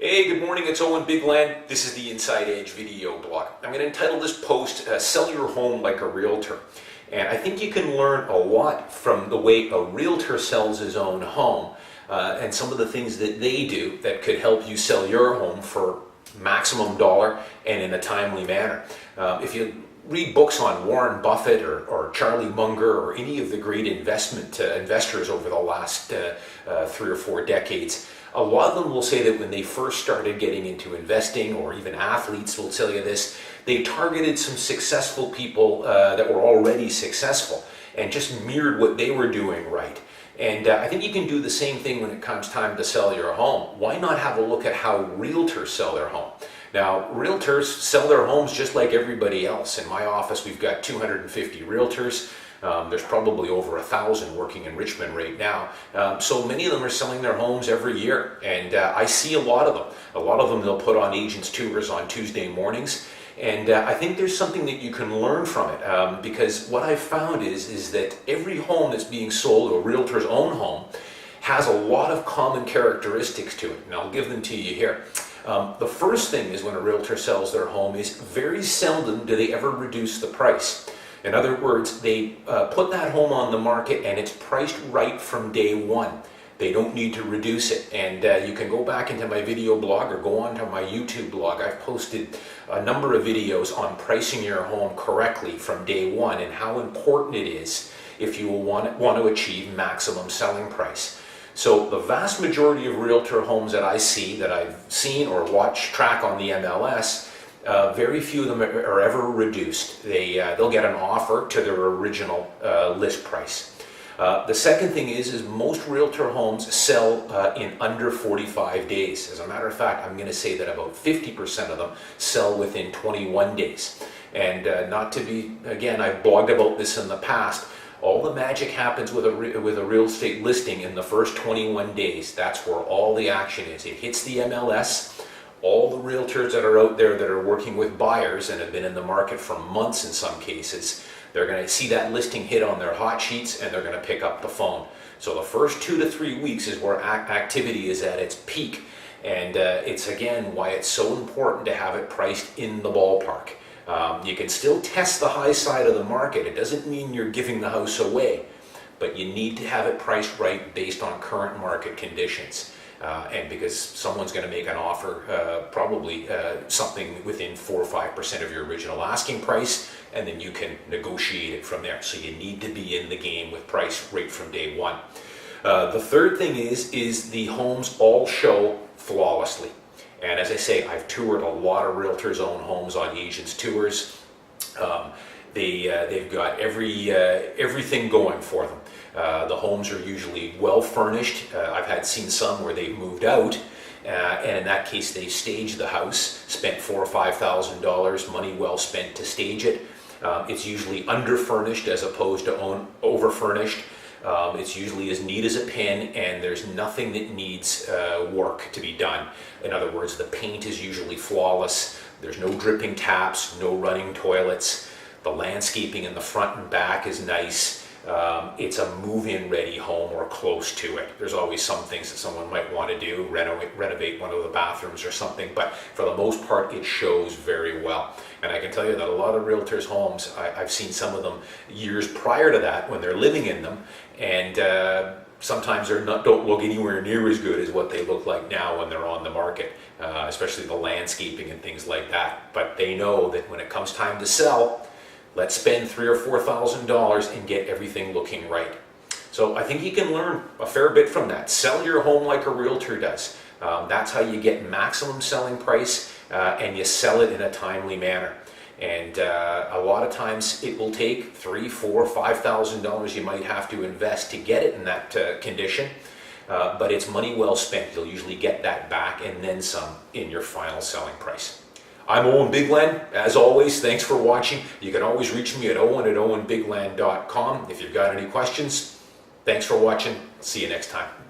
Hey, good morning, it's Owen Bigland. This is the Inside Edge video blog. I'm going to entitle this post, Sell Your Home Like a Realtor. And I think you can learn a lot from the way a realtor sells his own home and some of the things that they do that could help you sell your home for maximum dollar and in a timely manner. If you read books on Warren Buffett or Charlie Munger or any of the great investors over the last 3 or 4 decades, a lot of them will say that when they first started getting into investing, or even athletes will tell you this, they targeted some successful people that were already successful and just mirrored what they were doing right. And I think you can do the same thing when it comes time to sell your home. Why not have a look at how realtors sell their home? Now, realtors sell their homes just like everybody else. In my office, we've got 250 realtors. There's probably over 1,000 working in Richmond right now. So many of them are selling their homes every year. And I see a lot of them. A lot of them they'll put on agents' tours on Tuesday mornings. And I think there's something that you can learn from it, because what I've found is that every home that's being sold, or a realtor's own home, has a lot of common characteristics to it, and I'll give them to you here. The first thing is when a realtor sells their home is very seldom do they ever reduce the price. In other words, they put that home on the market and it's priced right from day one. They don't need to reduce it. And you can go back into my video blog or go onto my YouTube blog. I've posted a number of videos on pricing your home correctly from day one and how important it is if you want to achieve maximum selling price. So the vast majority of realtor homes that I see, that I've seen or watched track on the MLS, very few of them are ever reduced. They'll get an offer to their original list price. The second thing is most realtor homes sell in under 45 days. As a matter of fact, I'm going to say that about 50% of them sell within 21 days. And not to be, again, I've blogged about this in the past, all the magic happens with a real estate listing in the first 21 days. That's where all the action is. It hits the MLS. All the realtors that are out there that are working with buyers and have been in the market for months in some cases, they're going to see that listing hit on their hot sheets and they're going to pick up the phone. So the first 2 to 3 weeks is where activity is at its peak. And it's again why it's so important to have it priced in the ballpark. You can still test the high side of the market. It doesn't mean you're giving the house away, but you need to have it priced right based on current market conditions. And because someone's going to make an offer, probably something within 4 or 5% of your original asking price, and then you can negotiate it from there. So you need to be in the game with price right from day one. The third thing is the homes all show flawlessly. And as I say, I've toured a lot of realtors' own homes on agents' tours. They've got everything going for them. The homes are usually well furnished. I've seen some where they've moved out, and in that case they staged the house, spent $4,000 or $5,000, money well spent to stage it. It's usually underfurnished as opposed to overfurnished. It's usually as neat as a pin, and there's nothing that needs work to be done. In other words, the paint is usually flawless. There's no dripping taps, no running toilets. The landscaping in the front and back is nice. It's a move-in ready home or close to it. There's always some things that someone might want to do, renovate one of the bathrooms or something, but for the most part it shows very well. And I can tell you that a lot of realtors' homes, I've seen some of them years prior to that when they're living in them, and sometimes don't look anywhere near as good as what they look like now when they're on the market, especially the landscaping and things like that. But they know that when it comes time to sell, let's spend $3,000 or $4,000 and get everything looking right. So I think you can learn a fair bit from that. Sell your home like a realtor does. That's how you get maximum selling price, and you sell it in a timely manner. And a lot of times it will take $3,000, $4,000, $5,000 you might have to invest to get it in that condition. But it's money well spent. You'll usually get that back and then some in your final selling price. I'm Owen Bigland. As always, thanks for watching. You can always reach me at owen@owenbigland.com if you've got any questions. Thanks for watching. See you next time.